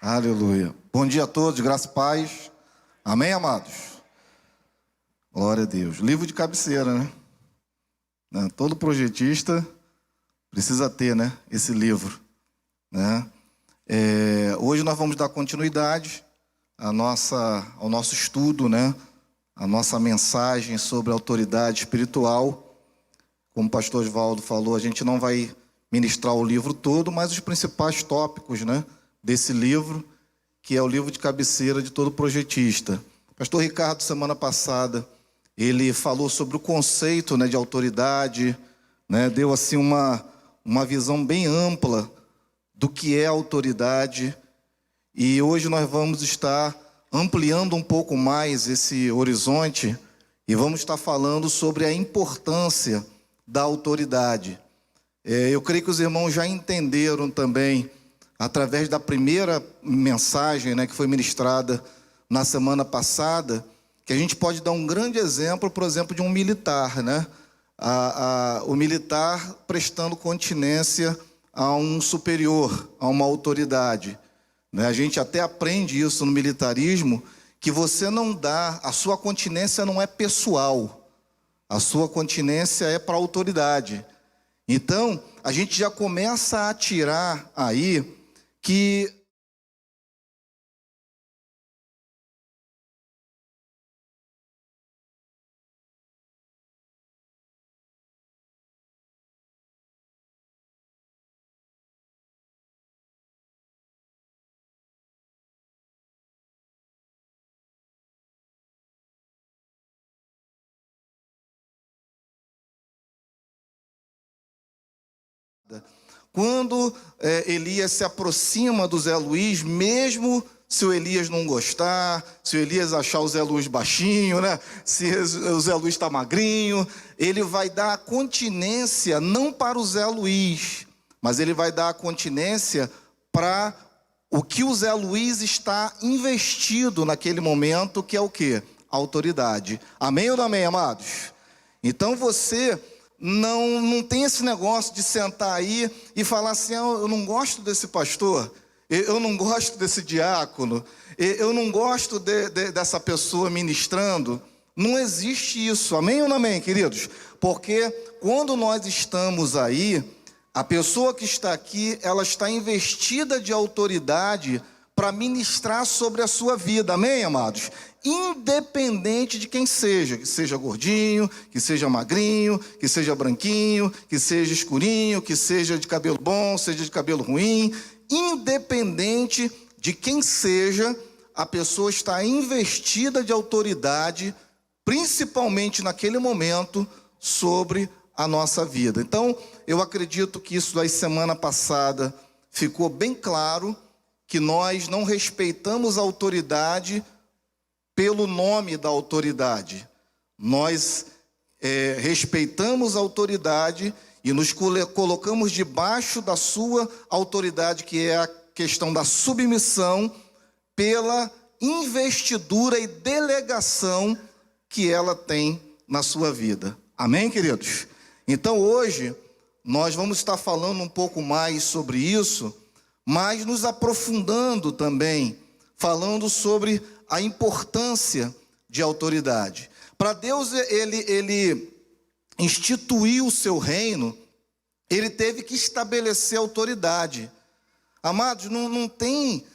Aleluia. Bom dia a todos, graça e paz. Amém, amados? Glória a Deus. Livro de cabeceira, né? Todo projetista precisa ter, né, esse livro, né? Hoje nós vamos dar continuidade ao nosso estudo, né? A nossa mensagem sobre autoridade espiritual. Como o pastor Osvaldo falou, a gente não vai ministrar o livro todo, mas os principais tópicos, né, desse livro, que é o livro de cabeceira de todo projetista. O pastor Ricardo, semana passada, ele falou sobre o conceito, né, de autoridade, né, deu assim uma visão bem ampla do que é autoridade. E hoje nós vamos estar ampliando um pouco mais esse horizonte e vamos estar falando sobre a importância da autoridade. Eu creio que os irmãos já entenderam também, através da primeira mensagem, né, que foi ministrada na semana passada, que a gente pode dar um grande exemplo, por exemplo, de um militar, né? O militar prestando continência a um superior, a uma autoridade, né? A gente até aprende isso no militarismo, que você não dá, a sua continência não é pessoal, a sua continência é para a autoridade. Então, a gente já começa a tirar aí que quando Elias se aproxima do Zé Luiz, mesmo se o Elias não gostar, se o Elias achar o Zé Luiz baixinho, né? Se o Zé Luiz está magrinho, ele vai dar a continência não para o Zé Luiz, mas ele vai dar a continência para o que o Zé Luiz está investido naquele momento, que é o quê? A autoridade. Amém ou não amém, amados? Então você não tem esse negócio de sentar aí e falar assim: eu não gosto desse pastor, eu não gosto desse diácono, eu não gosto dessa pessoa ministrando. Não existe isso, amém ou não amém, queridos? Porque quando nós estamos aí, a pessoa que está aqui, ela está investida de autoridade para ministrar sobre a sua vida, amém, amados? Independente de quem seja, que seja gordinho, que seja magrinho, que seja branquinho, que seja escurinho, que seja de cabelo bom, seja de cabelo ruim, independente de quem seja, a pessoa está investida de autoridade, principalmente naquele momento, sobre a nossa vida. Então, eu acredito que isso da semana passada ficou bem claro, que nós não respeitamos a autoridade pelo nome da autoridade. Nós respeitamos a autoridade e nos colocamos debaixo da sua autoridade, que é a questão da submissão, pela investidura e delegação que ela tem na sua vida. Amém, queridos? Então hoje nós vamos estar falando um pouco mais sobre isso, mas nos aprofundando também, falando sobre a importância de autoridade. Para Deus, ele instituiu o seu reino, ele teve que estabelecer autoridade. Amados, não tem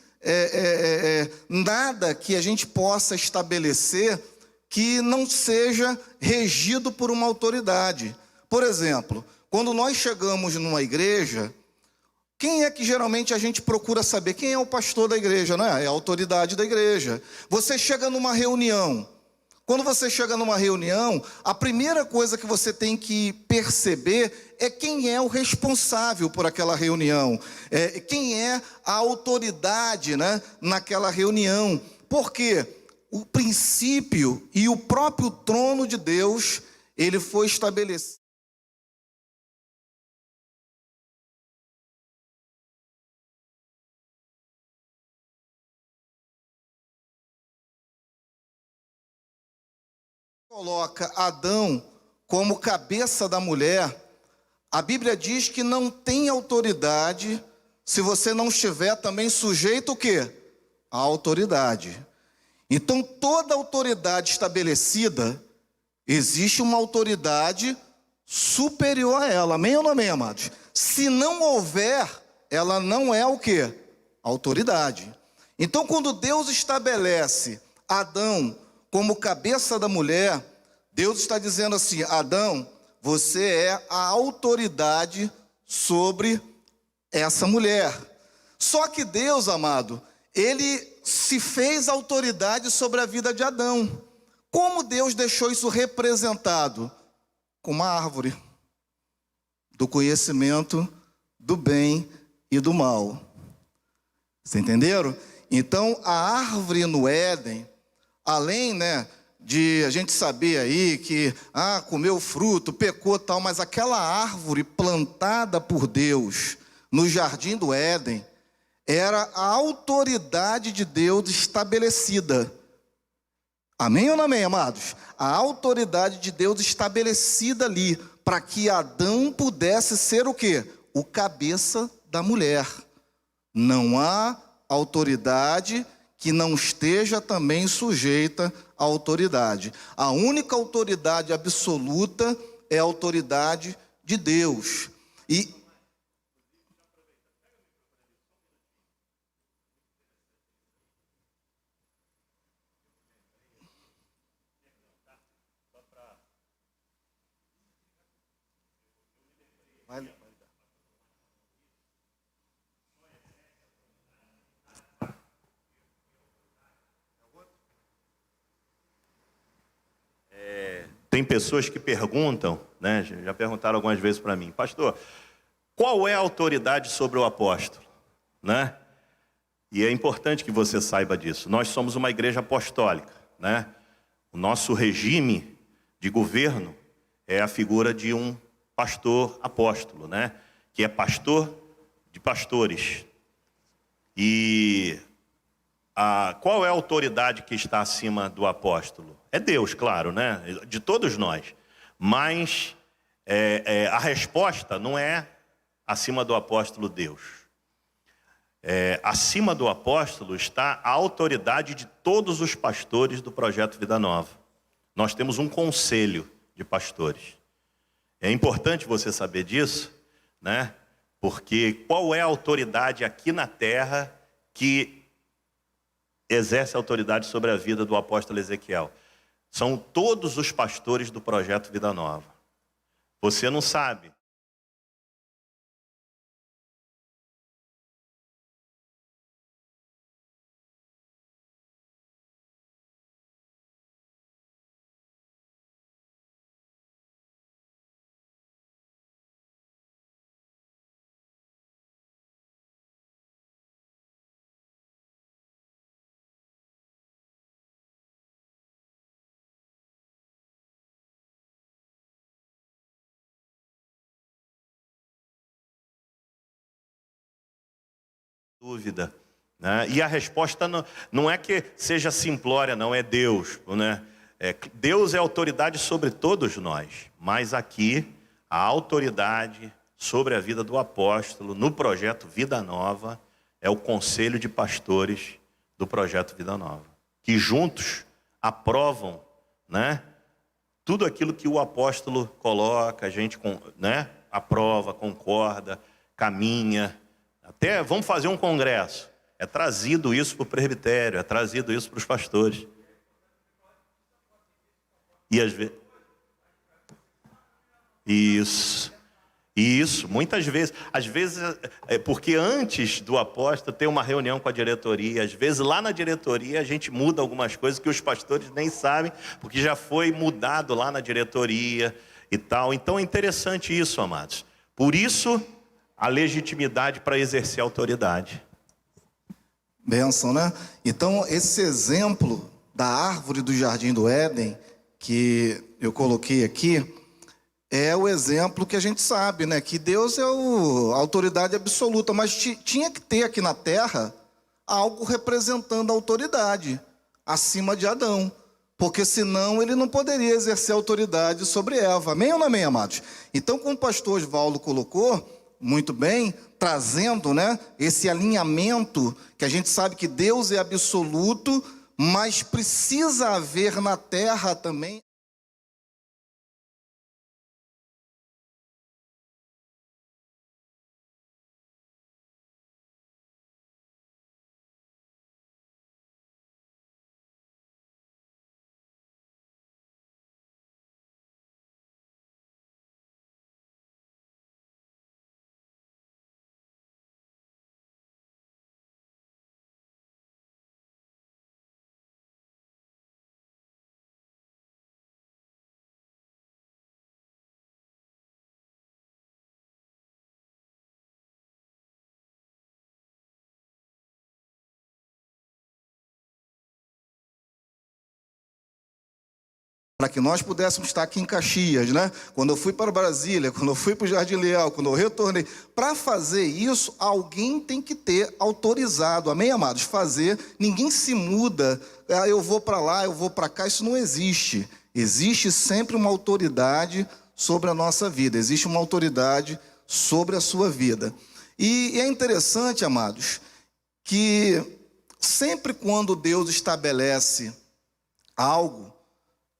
nada que a gente possa estabelecer que não seja regido por uma autoridade. Por exemplo, quando nós chegamos numa igreja, quem é que geralmente a gente procura saber? Quem é o pastor da igreja, né? É a autoridade da igreja. Você chega numa reunião. Quando você chega numa reunião, a primeira coisa que você tem que perceber é quem é o responsável por aquela reunião. Quem é a autoridade, né, naquela reunião. Porque o princípio e o próprio trono de Deus, ele foi estabelecido. Coloca Adão como cabeça da mulher, a Bíblia diz que não tem autoridade se você não estiver também sujeito o quê? À autoridade. Então, toda autoridade estabelecida, existe uma autoridade superior a ela. Amém ou não amém, amados? Se não houver, ela não é o quê? Autoridade. Então, quando Deus estabelece Adão como cabeça da mulher, Deus está dizendo assim: Adão, você é a autoridade sobre essa mulher. Só que Deus, amado, ele se fez autoridade sobre a vida de Adão. Como Deus deixou isso representado? Com uma árvore do conhecimento do bem e do mal. Vocês entenderam? Então, a árvore no Éden, além, de a gente saber aí que, comeu fruto, pecou tal, mas aquela árvore plantada por Deus no jardim do Éden, era a autoridade de Deus estabelecida. Amém ou não amém, amados? A autoridade de Deus estabelecida ali, para que Adão pudesse ser o quê? O cabeça da mulher. Não há autoridade que não esteja também sujeita à autoridade. A única autoridade absoluta é a autoridade de Deus. E tem pessoas que perguntam, já perguntaram algumas vezes para mim: pastor, qual é a autoridade sobre o apóstolo? E é importante que você saiba disso. Nós somos uma igreja apostólica, O nosso regime de governo é a figura de um pastor apóstolo, Que é pastor de pastores. E qual é a autoridade que está acima do apóstolo? É Deus, claro, de todos nós. Mas a resposta não é acima do apóstolo Deus. Acima do apóstolo está a autoridade de todos os pastores do Projeto Vida Nova. Nós temos um conselho de pastores. É importante você saber disso, Porque qual é a autoridade aqui na terra que exerce autoridade sobre a vida do apóstolo Ezequiel? São todos os pastores do Projeto Vida Nova. Você não sabe. Dúvida, E a resposta não é que seja simplória, não, é Deus, Deus é autoridade sobre todos nós, mas aqui a autoridade sobre a vida do apóstolo no Projeto Vida Nova é o conselho de pastores do Projeto Vida Nova, que juntos aprovam, tudo aquilo que o apóstolo coloca, a gente aprova, concorda, caminha. Até vamos fazer um congresso. É trazido isso para o presbitério, é trazido isso para os pastores. E às vezes... Isso, muitas vezes. Às vezes, porque antes do apóstolo tem uma reunião com a diretoria. Às vezes lá na diretoria a gente muda algumas coisas que os pastores nem sabem, porque já foi mudado lá na diretoria e tal. Então é interessante isso, amados. Por isso, a legitimidade para exercer a autoridade. Bênção, Então, esse exemplo da árvore do Jardim do Éden, que eu coloquei aqui, é o exemplo que a gente sabe, que Deus é a autoridade absoluta, mas tinha que ter aqui na terra algo representando a autoridade acima de Adão, porque senão ele não poderia exercer autoridade sobre Eva. Amém ou não amém, amados? Então, como o pastor Osvaldo colocou, muito bem, trazendo, né, esse alinhamento, que a gente sabe que Deus é absoluto, mas precisa haver na terra também para que nós pudéssemos estar aqui em Caxias, né? Quando eu fui para Brasília, quando eu fui para o Jardim Leal, quando eu retornei, para fazer isso, alguém tem que ter autorizado, amém, amados? Fazer, ninguém se muda, eu vou para lá, eu vou para cá, isso não existe. Existe sempre uma autoridade sobre a nossa vida, existe uma autoridade sobre a sua vida. E é interessante, amados, que sempre quando Deus estabelece algo,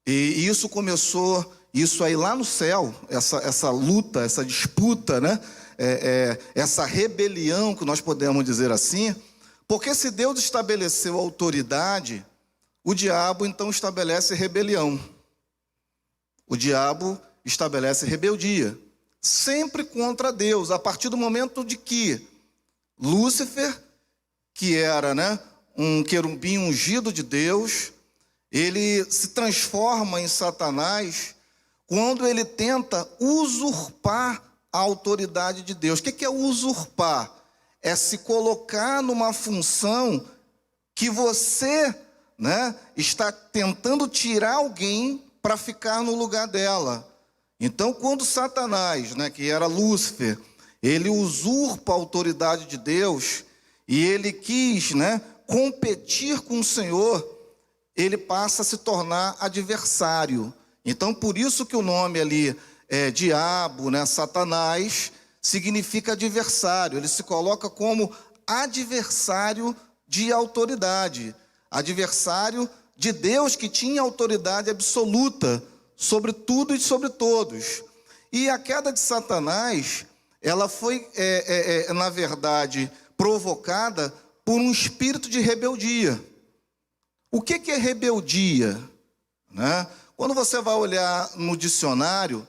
e isso começou, isso aí lá no céu, essa luta, essa disputa, né? Essa rebelião, que nós podemos dizer assim, porque se Deus estabeleceu autoridade, o diabo então estabelece rebelião. O diabo estabelece rebeldia, sempre contra Deus, a partir do momento de que Lúcifer, que era, né, um querubim ungido de Deus, ele se transforma em Satanás quando ele tenta usurpar a autoridade de Deus. O que é usurpar? É se colocar numa função que você, né, está tentando tirar alguém para ficar no lugar dela. Então, quando Satanás, né, que era Lúcifer, ele usurpa a autoridade de Deus e ele quis, né, competir com o Senhor, ele passa a se tornar adversário. Então, por isso que o nome ali é diabo, né, Satanás, significa adversário. Ele se coloca como adversário de autoridade, adversário de Deus, que tinha autoridade absoluta sobre tudo e sobre todos. E a queda de Satanás, ela foi, na verdade, provocada por um espírito de rebeldia. O que é rebeldia? Né? Quando você vai olhar no dicionário,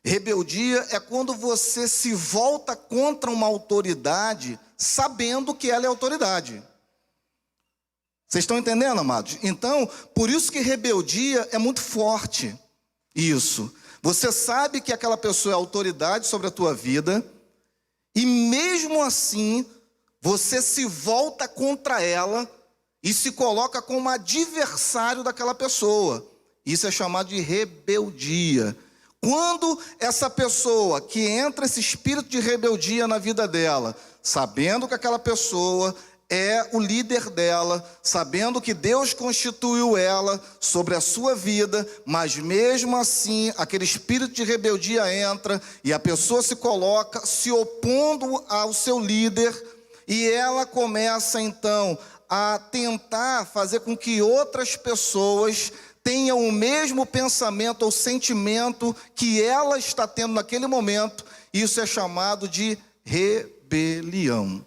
rebeldia é quando você se volta contra uma autoridade, sabendo que ela é autoridade. Vocês estão entendendo, amados? Então, por isso que rebeldia é muito forte. Isso. Você sabe que aquela pessoa é autoridade sobre a tua vida, e mesmo assim, você se volta contra ela, e se coloca como adversário daquela pessoa. Isso é chamado de rebeldia. Quando essa pessoa que entra esse espírito de rebeldia na vida dela, sabendo que aquela pessoa é o líder dela, sabendo que Deus constituiu ela sobre a sua vida, mas mesmo assim aquele espírito de rebeldia entra e a pessoa se coloca se opondo ao seu líder, e ela começa então a tentar fazer com que outras pessoas tenham o mesmo pensamento ou sentimento que ela está tendo naquele momento. Isso é chamado de rebelião.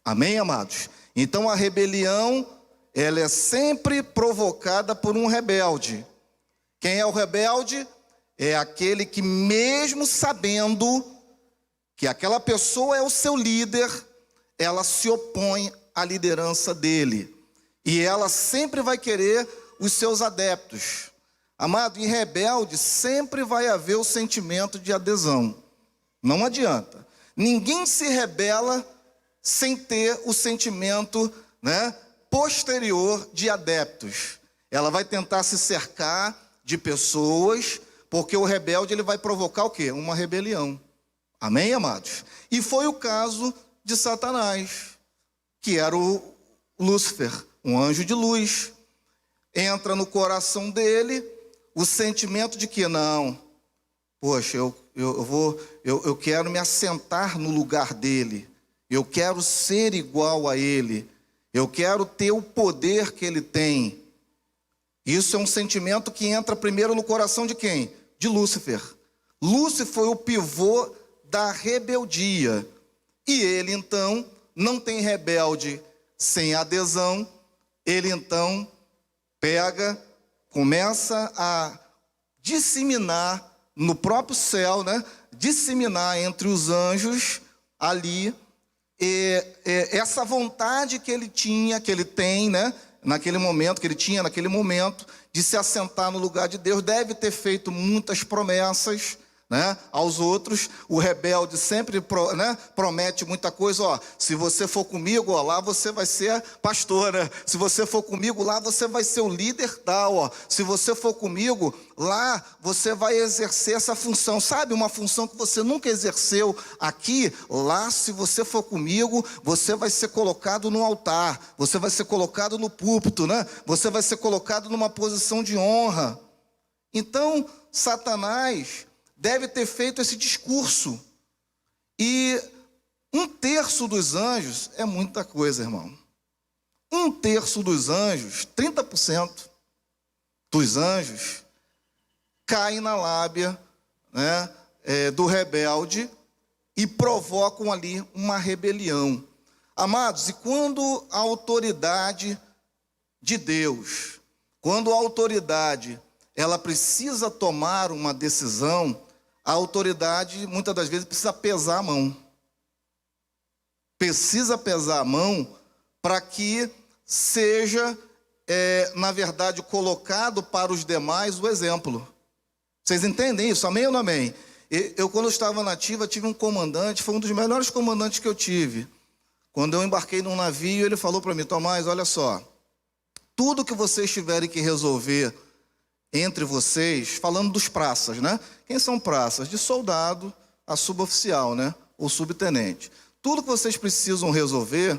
Amém, amados? Então a rebelião, ela é sempre provocada por um rebelde. Quem é o rebelde? É aquele que, mesmo sabendo que aquela pessoa é o seu líder, ela se opõe a liderança dele, e ela sempre vai querer os seus adeptos. Amado, em rebelde sempre vai haver o sentimento de adesão. Não adianta. Ninguém se rebela sem ter o sentimento, né, posterior de adeptos. Ela vai tentar se cercar de pessoas, porque o rebelde ele vai provocar o quê? Uma rebelião. Amém, amados? E foi o caso de Satanás, que era o Lúcifer, um anjo de luz. Entra no coração dele o sentimento de que não, Poxa, eu quero me assentar no lugar dele. Eu quero ser igual a ele. Eu quero ter o poder que ele tem. Isso é um sentimento que entra primeiro no coração de quem? De Lúcifer. Lúcifer foi o pivô da rebeldia. E ele, então, não tem rebelde sem adesão. Ele, então, começa a disseminar no próprio céu, né? Disseminar entre os anjos ali essa vontade que ele tinha, que ele tem, né? Naquele momento, que ele tinha naquele momento, de se assentar no lugar de Deus. Deve ter feito muitas promessas, né, aos outros. O rebelde sempre promete muita coisa. Ó, se você for comigo, ó, lá você vai ser pastora. Se você for comigo, lá você vai ser o líder tal. Ó. Se você for comigo, lá você vai exercer essa função. Sabe, uma função que você nunca exerceu aqui. Lá, se você for comigo, você vai ser colocado no altar. Você vai ser colocado no púlpito, né? Você vai ser colocado numa posição de honra. Então, Satanás deve ter feito esse discurso. E 1/3 dos anjos é muita coisa, irmão. 1/3 dos anjos, 30% dos anjos, caem na lábia, né, do rebelde e provocam ali uma rebelião. Amados, e quando a autoridade de Deus, quando a autoridade, ela precisa tomar uma decisão, a autoridade, muitas das vezes, precisa pesar a mão. Precisa pesar a mão para que seja, na verdade, colocado para os demais o exemplo. Vocês entendem isso? Amém ou não amém? Eu, quando eu estava na ativa, tive um comandante, foi um dos melhores comandantes que eu tive. Quando eu embarquei num navio, ele falou para mim: Tomás, olha só, tudo que vocês tiverem que resolver entre vocês, falando dos praças, né? Quem são praças? De soldado a suboficial, né? Ou subtenente. Tudo que vocês precisam resolver,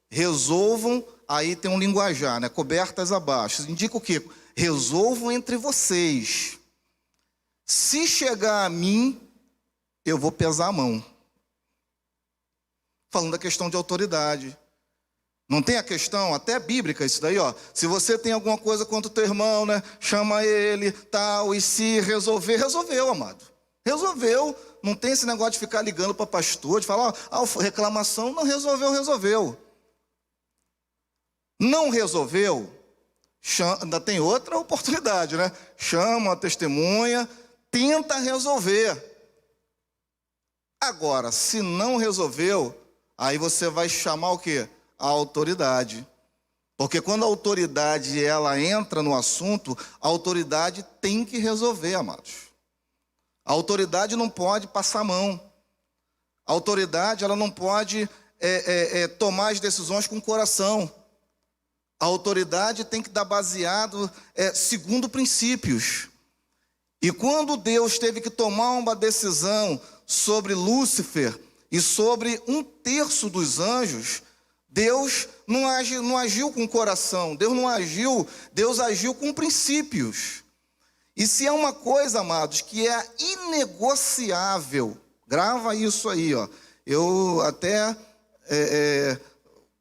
resolvam, aí tem um linguajar, né? Cobertas abaixo. Isso indica o quê? Resolvam entre vocês. Se chegar a mim, eu vou pesar a mão. Falando da questão de autoridade. Não tem a questão, até bíblica isso daí, ó. Se você tem alguma coisa contra o teu irmão, né? Chama ele, tal, e se resolver, resolveu, amado. Resolveu. Não tem esse negócio de ficar ligando para pastor, de falar, reclamação, não resolveu, resolveu. Não resolveu, ainda tem outra oportunidade, né? Chama a testemunha, tenta resolver. Agora, se não resolveu, aí você vai chamar o quê? A autoridade. Porque quando a autoridade ela entra no assunto, a autoridade tem que resolver, amados. A autoridade não pode passar a mão. A autoridade ela não pode tomar as decisões com o coração. A autoridade tem que dar baseado segundo princípios. E quando Deus teve que tomar uma decisão sobre Lúcifer e sobre 1/3 dos anjos, Deus não agiu com o coração, Deus agiu com princípios. E se é uma coisa, amados, que é inegociável, grava isso aí, ó. Eu até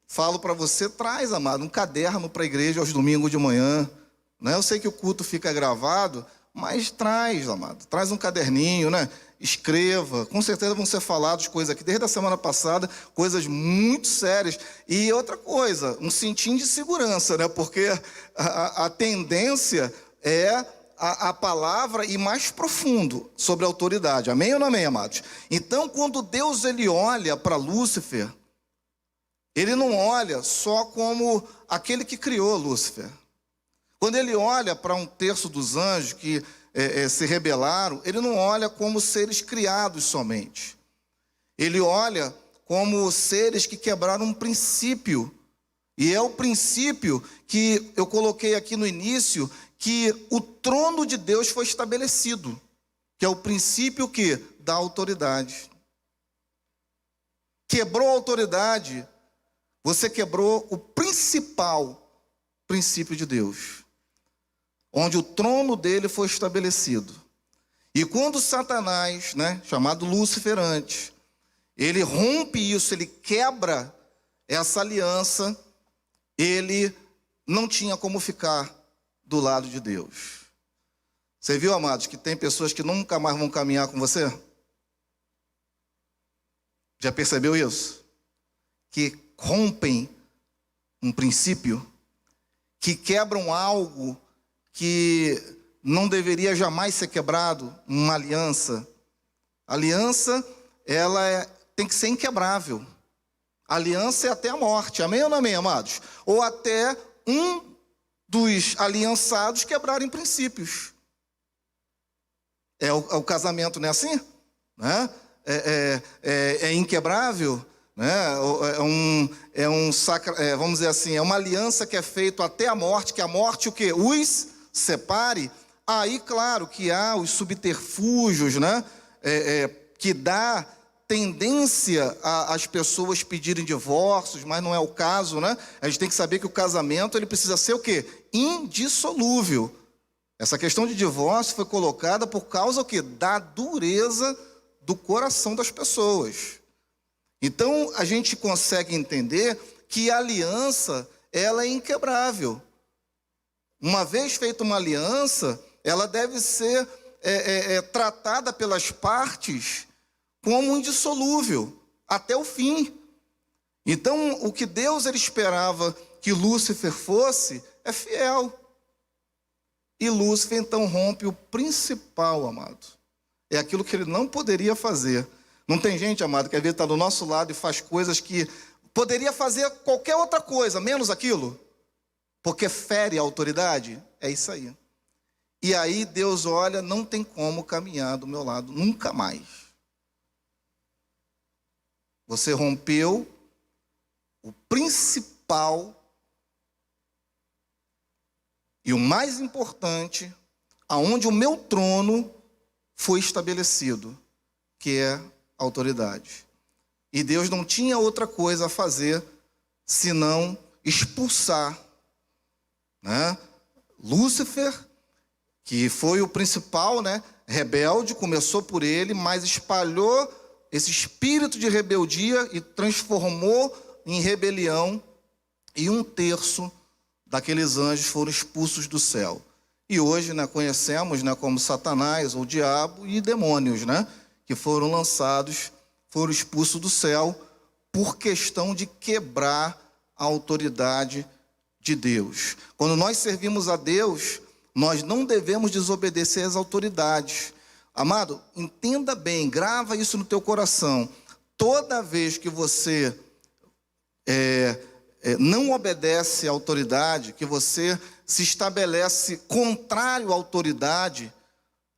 falo para você, traz, amado, um caderno para a igreja aos domingos de manhã. Né? Eu sei que o culto fica gravado, mas traz, amado, traz um caderninho, né? Escreva, com certeza vão ser faladas coisas aqui, desde a semana passada, coisas muito sérias. E outra coisa, um cintinho de segurança, né? Porque a tendência é a palavra ir mais profundo sobre a autoridade. Amém ou não amém, amados? Então, quando Deus ele olha para Lúcifer, ele não olha só como aquele que criou Lúcifer. Quando ele olha para 1/3 dos anjos que se rebelaram, ele não olha como seres criados somente. Ele olha como seres que quebraram um princípio. E é o princípio que eu coloquei aqui no início, que o trono de Deus foi estabelecido. Que é o princípio que? Da autoridade. Quebrou a autoridade, você quebrou o principal princípio de Deus. Onde o trono dele foi estabelecido. E quando Satanás, né, chamado Lúcifer antes, ele rompe isso, ele quebra essa aliança, ele não tinha como ficar do lado de Deus. Você viu, amados, que tem pessoas que nunca mais vão caminhar com você? Já percebeu isso? Que rompem um princípio, que quebram algo que não deveria jamais ser quebrado, uma aliança. A aliança, ela tem que ser inquebrável. A aliança é até a morte, amém ou não amém, amados? Ou até um dos aliançados quebrarem princípios. É o casamento, não é assim? Né? É inquebrável, né? Vamos dizer assim, é uma aliança que é feita até a morte, que a morte o quê? Os separe. Aí, claro, que há os subterfúgios, né? Que dá tendência às pessoas pedirem divórcios, mas não é o caso, né? A gente tem que saber que o casamento ele precisa ser o quê? Indissolúvel. Essa questão de divórcio foi colocada por causa o quê? Da dureza do coração das pessoas. Então, a gente consegue entender que a aliança, ela é inquebrável. Uma vez feita uma aliança, ela deve ser tratada pelas partes como indissolúvel, até o fim. Então, o que Deus ele esperava que Lúcifer fosse, é fiel. E Lúcifer, então, rompe o principal, amado. É aquilo que ele não poderia fazer. Não tem gente, amado, que às vezes está do nosso lado e faz coisas que poderia fazer qualquer outra coisa, menos aquilo, porque fere a autoridade. É isso aí. E aí Deus olha, não tem como caminhar do meu lado, nunca mais. Você rompeu o principal e o mais importante, aonde o meu trono foi estabelecido, que é a autoridade. E Deus não tinha outra coisa a fazer senão expulsar, né? Lúcifer, que foi o principal, né, rebelde, começou por ele, mas espalhou esse espírito de rebeldia e transformou em rebelião, e 1/3 daqueles anjos foram expulsos do céu. E hoje, né, conhecemos, né, como Satanás, ou o diabo, e demônios, né, que foram lançados, foram expulsos do céu por questão de quebrar a autoridade de Deus. Quando nós servimos a Deus, nós não devemos desobedecer às autoridades. Amado, entenda bem, grava isso no teu coração. Toda vez que você não obedece à autoridade, que você se estabelece contrário à autoridade,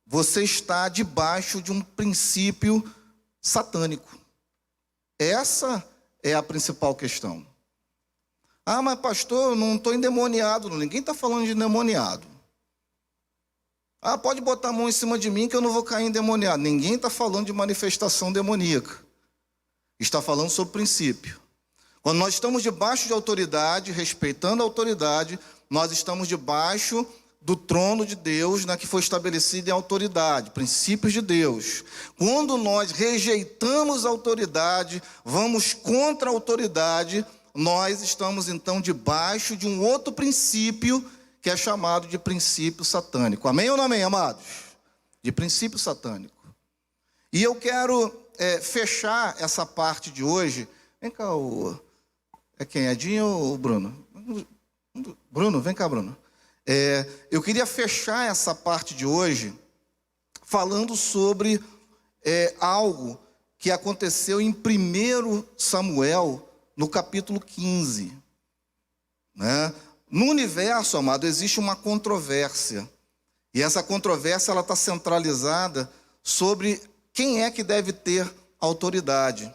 você está debaixo de um princípio satânico. Essa é a principal questão. Ah, mas pastor, eu não estou endemoniado. Ninguém está falando de endemoniado. Ah, pode botar a mão em cima de mim que eu não vou cair endemoniado. Ninguém está falando de manifestação demoníaca. Está falando sobre princípio. Quando nós estamos debaixo de autoridade, respeitando a autoridade, nós estamos debaixo do trono de Deus, né, que foi estabelecido em autoridade, princípios de Deus. Quando nós rejeitamos a autoridade, vamos contra a autoridade, nós estamos então debaixo de um outro princípio, que é chamado de princípio satânico. Amém ou não amém, amados? De princípio satânico. E eu quero fechar essa parte de hoje. Vem cá, é quem? Edinho ou o Bruno? Bruno, vem cá, Bruno. Eu queria fechar essa parte de hoje falando sobre algo que aconteceu em 1 Samuel, no capítulo 15. Né? No universo, amado, existe uma controvérsia. E essa controvérsia ela está centralizada sobre quem é que deve ter autoridade.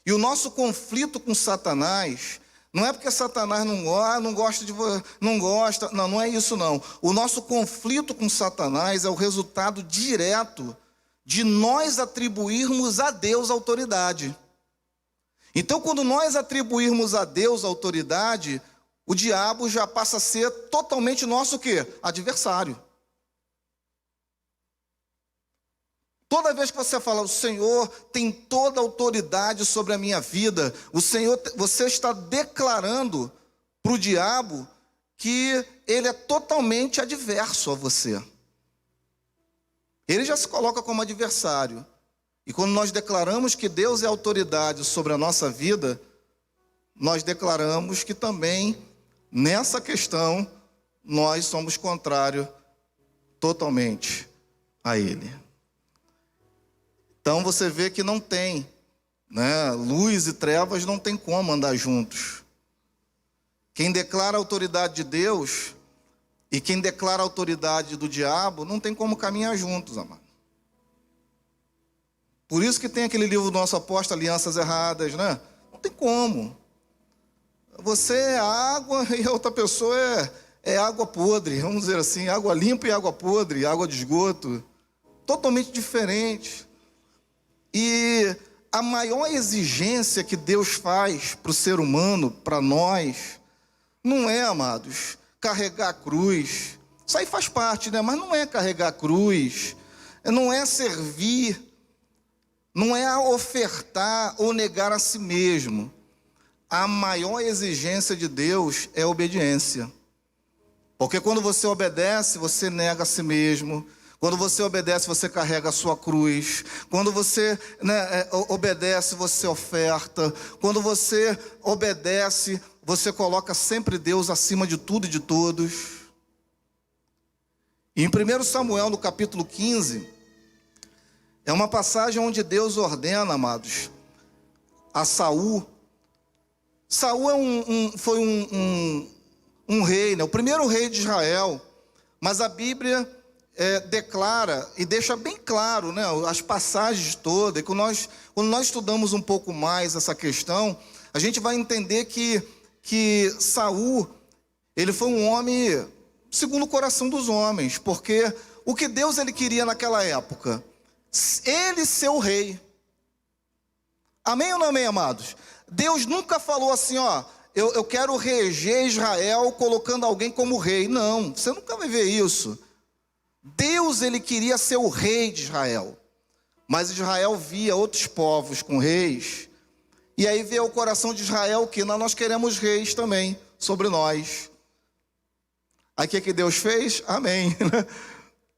E o nosso conflito com Satanás não é porque Satanás não gosta de você, não é isso não. O nosso conflito com Satanás é o resultado direto de nós atribuirmos a Deus autoridade. Então, quando nós atribuirmos a Deus autoridade, o diabo já passa a ser totalmente nosso o quê? Adversário. Toda vez que você fala, o Senhor tem toda a autoridade sobre a minha vida, você está declarando para o diabo que ele é totalmente adverso a você. Ele já se coloca como adversário. E quando nós declaramos que Deus é autoridade sobre a nossa vida, nós declaramos que também, nessa questão, nós somos contrários totalmente a Ele. Então você vê que não tem, né? Luz e trevas não tem como andar juntos. Quem declara a autoridade de Deus e quem declara a autoridade do diabo não tem como caminhar juntos, amado. Por isso que tem aquele livro do nosso apóstolo, Alianças Erradas, né? Não tem como. Você é água e a outra pessoa é água podre, vamos dizer assim, água limpa e água podre, água de esgoto. Totalmente diferente. E a maior exigência que Deus faz para o ser humano, para nós, não é, amados, carregar a cruz. Isso aí faz parte, né? Mas não é carregar a cruz, não é servir, não é ofertar ou negar a si mesmo. A maior exigência de Deus é a obediência. Porque quando você obedece, você nega a si mesmo. Quando você obedece, você carrega a sua cruz. Quando você obedece, você oferta. Quando você obedece, você coloca sempre Deus acima de tudo e de todos. E em 1 Samuel, no capítulo 15, é uma passagem onde Deus ordena, amados, a Saul. Saul foi um rei, né? O primeiro rei de Israel. Mas a Bíblia declara e deixa bem claro, né, as passagens todas. E quando nós estudamos um pouco mais essa questão, a gente vai entender que Saul, ele foi um homem segundo o coração dos homens, porque o que Deus ele queria naquela época? Ele ser o rei. Amém ou não amém, amados? Deus nunca falou assim, ó, eu quero reger Israel colocando alguém como rei. Não, você nunca vai ver isso. Deus, ele queria ser o rei de Israel, mas Israel via outros povos com reis, e aí veio o coração de Israel que nós queremos reis também sobre nós. Aí o que Deus fez? Amém.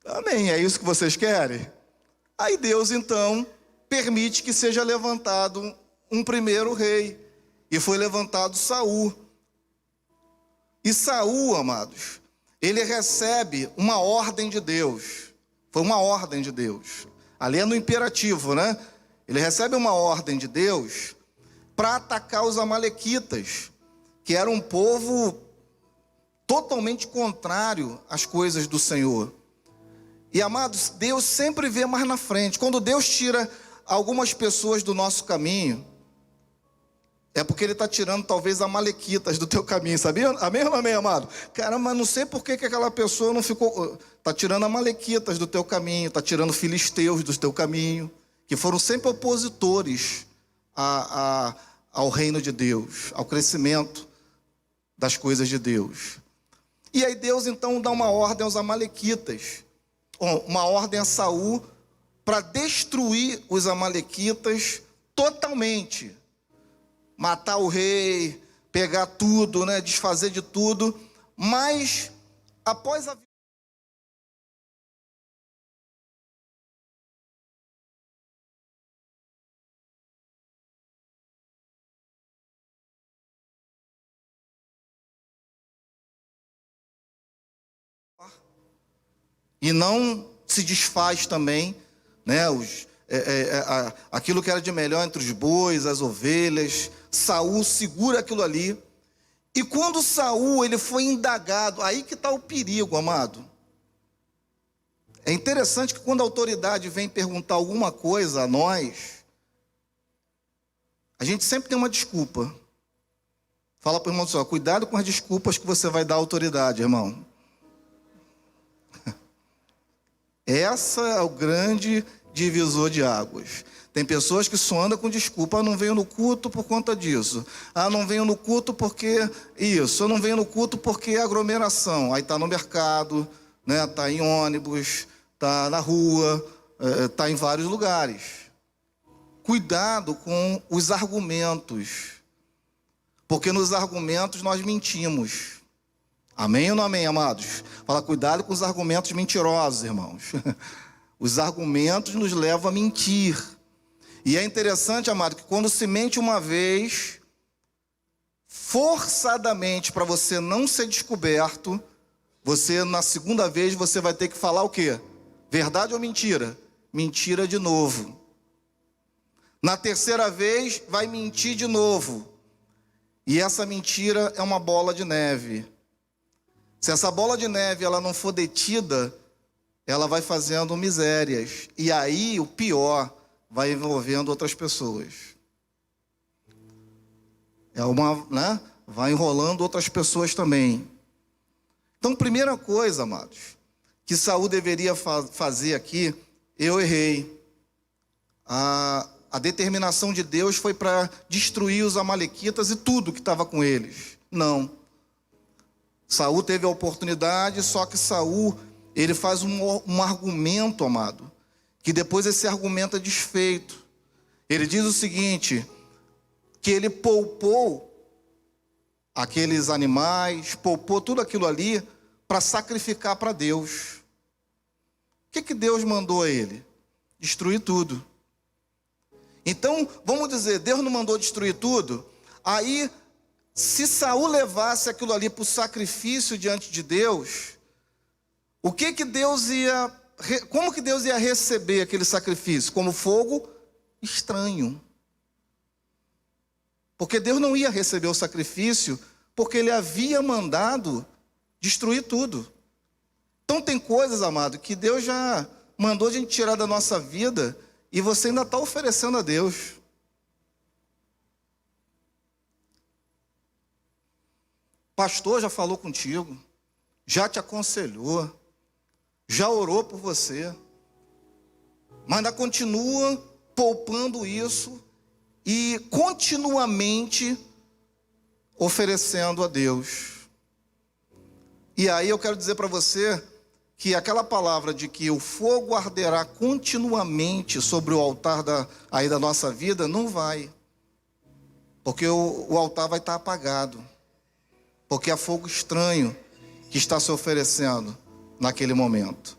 Amém, é isso que vocês querem? Aí Deus então permite que seja levantado um primeiro rei, e foi levantado Saul. E Saul, amados, ele recebe uma ordem de Deus. Foi uma ordem de Deus. Ali é no imperativo, né? Ele recebe uma ordem de Deus para atacar os amalequitas, que era um povo totalmente contrário às coisas do Senhor. E, amados, Deus sempre vê mais na frente. Quando Deus tira algumas pessoas do nosso caminho, é porque Ele está tirando talvez amalequitas do teu caminho, sabia? Amém ou não amém, amado? Caramba, não sei por que aquela pessoa não ficou... Está tirando amalequitas do teu caminho, está tirando filisteus do teu caminho, que foram sempre opositores ao reino de Deus, ao crescimento das coisas de Deus. E aí Deus então dá uma ordem aos amalequitas, uma ordem a Saul para destruir os amalequitas totalmente. Matar o rei, pegar tudo, né, desfazer de tudo. Mas após a e não se desfaz também, né, aquilo que era de melhor entre os bois, as ovelhas. Saul segura aquilo ali. E quando Saul ele foi indagado, aí que está o perigo, amado. É interessante que quando a autoridade vem perguntar alguma coisa a nós, a gente sempre tem uma desculpa. Fala para o irmão só, cuidado com as desculpas que você vai dar à autoridade, irmão. Essa é o grande divisor de águas. Tem pessoas que só andam com desculpa. Ah, não venho no culto por conta disso. Ah, não venho no culto porque isso. Eu não venho no culto porque é aglomeração. Aí está no mercado, né? Está em ônibus, está na rua, está em vários lugares. Cuidado com os argumentos, porque nos argumentos nós mentimos. Amém ou não amém, amados? Fala, cuidado com os argumentos mentirosos, irmãos. Os argumentos nos levam a mentir. E é interessante, amado, que quando se mente uma vez, forçadamente, para você não ser descoberto, você, na segunda vez, você vai ter que falar o quê? Verdade ou mentira? Mentira de novo. Na terceira vez, vai mentir de novo. E essa mentira é uma bola de neve. Se essa bola de neve ela não for detida, ela vai fazendo misérias. E aí, o pior, vai envolvendo outras pessoas. Vai enrolando outras pessoas também. Então, primeira coisa, amados, que Saul deveria fazer aqui, eu errei. A determinação de Deus foi para destruir os amalequitas e tudo que estava com eles. Não. Saul teve a oportunidade, só que Saul, ele faz um argumento, amado, que depois esse argumento é desfeito. Ele diz o seguinte, que ele poupou aqueles animais, poupou tudo aquilo ali para sacrificar para Deus. O que Deus mandou a ele? Destruir tudo. Então, vamos dizer, Deus não mandou destruir tudo? Aí, se Saul levasse aquilo ali para o sacrifício diante de Deus, como que Deus ia receber aquele sacrifício? Como fogo estranho. Porque Deus não ia receber o sacrifício, porque Ele havia mandado destruir tudo. Então tem coisas, amado, que Deus já mandou a gente tirar da nossa vida e você ainda está oferecendo a Deus. Pastor já falou contigo, já te aconselhou, já orou por você, mas ainda continua poupando isso e continuamente oferecendo a Deus. E aí eu quero dizer para você que aquela palavra de que o fogo arderá continuamente sobre o altar da nossa vida, não vai. Porque o altar vai estar apagado. Porque é fogo estranho que está se oferecendo naquele momento.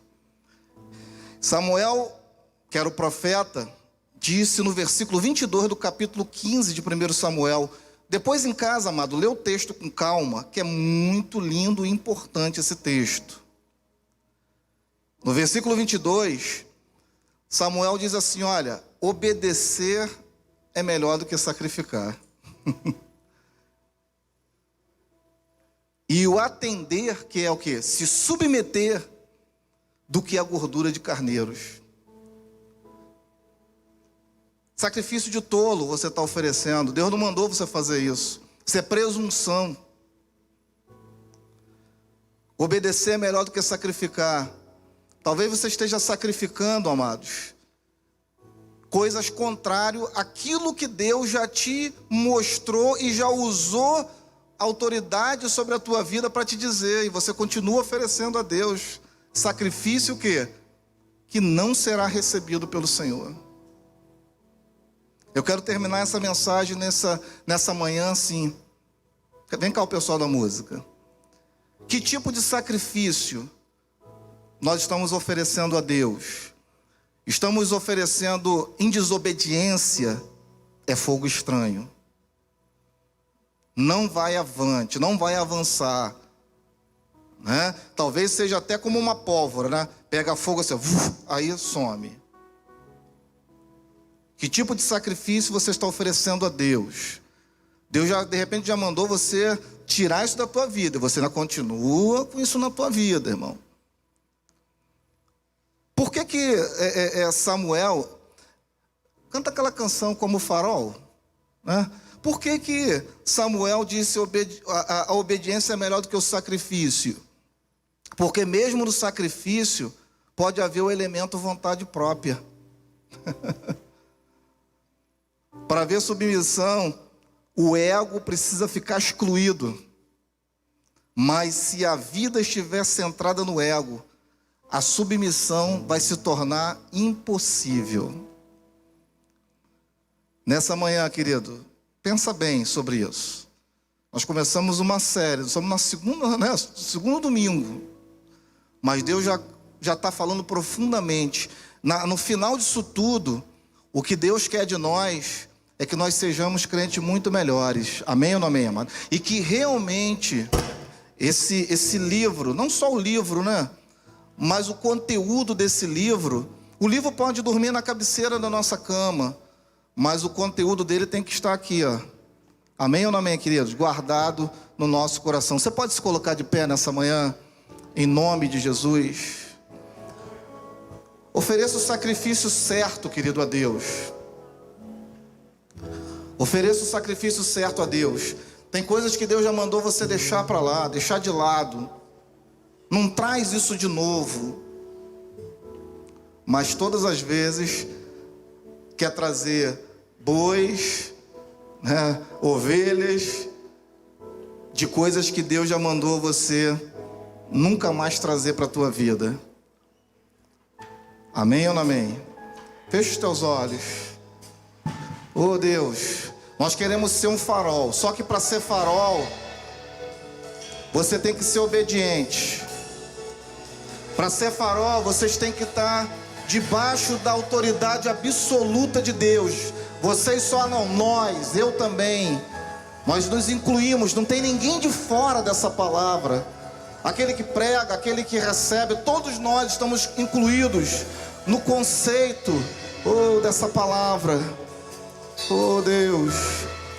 Samuel, que era o profeta, disse no versículo 22 do capítulo 15 de 1 Samuel. Depois em casa, amado, lê o texto com calma, que é muito lindo e importante esse texto. No versículo 22, Samuel diz assim, olha, obedecer é melhor do que sacrificar. E o atender, que é o quê? Se submeter do que a gordura de carneiros. Sacrifício de tolo você está oferecendo. Deus não mandou você fazer isso. Isso é presunção. Obedecer é melhor do que sacrificar. Talvez você esteja sacrificando, amados, coisas contrárias àquilo que Deus já te mostrou e já usou autoridade sobre a tua vida para te dizer. E você continua oferecendo a Deus sacrifício que não será recebido pelo Senhor. Eu quero terminar essa mensagem nessa manhã assim. Vem cá o pessoal da música. Que tipo de sacrifício nós estamos oferecendo a Deus? Estamos oferecendo em desobediência, é fogo estranho. Não vai avante, não vai avançar. Né? Talvez seja até como uma pólvora, né? Pega fogo assim, aí some. Que tipo de sacrifício você está oferecendo a Deus? Deus já, de repente, já mandou você tirar isso da tua vida. Você ainda continua com isso na tua vida, irmão. Por que Samuel canta aquela canção como o farol? Né? Por que Samuel disse a obediência é melhor do que o sacrifício? Porque mesmo no sacrifício pode haver o elemento vontade própria. Para haver submissão, o ego precisa ficar excluído. Mas se a vida estiver centrada no ego, a submissão vai se tornar impossível. Nessa manhã, querido, pensa bem sobre isso. Nós começamos uma série, estamos na segunda, né? Segundo domingo. Mas Deus já está falando profundamente. No final disso tudo, o que Deus quer de nós é que nós sejamos crentes muito melhores. Amém ou não amém, amado? E que realmente esse livro, não só o livro, né? Mas o conteúdo desse livro, o livro pode dormir na cabeceira da nossa cama, mas o conteúdo dele tem que estar aqui, ó. Amém ou não amém, queridos? Guardado no nosso coração. Você pode se colocar de pé nessa manhã, em nome de Jesus. Ofereça o sacrifício certo, querido, a Deus. Ofereça o sacrifício certo a Deus. Tem coisas que Deus já mandou você deixar para lá, deixar de lado. Não traz isso de novo. Mas todas as vezes quer trazer bois, né, ovelhas, de coisas que Deus já mandou você nunca mais trazer para a tua vida. Amém ou não amém? Fecha os teus olhos. Oh Deus, nós queremos ser um farol. Só que para ser farol, você tem que ser obediente. Para ser farol, vocês têm que estar debaixo da autoridade absoluta de Deus. Vocês só não, nós, eu também. Nós nos incluímos, não tem ninguém de fora dessa palavra. Aquele que prega, aquele que recebe, todos nós estamos incluídos no conceito dessa palavra. Oh Deus.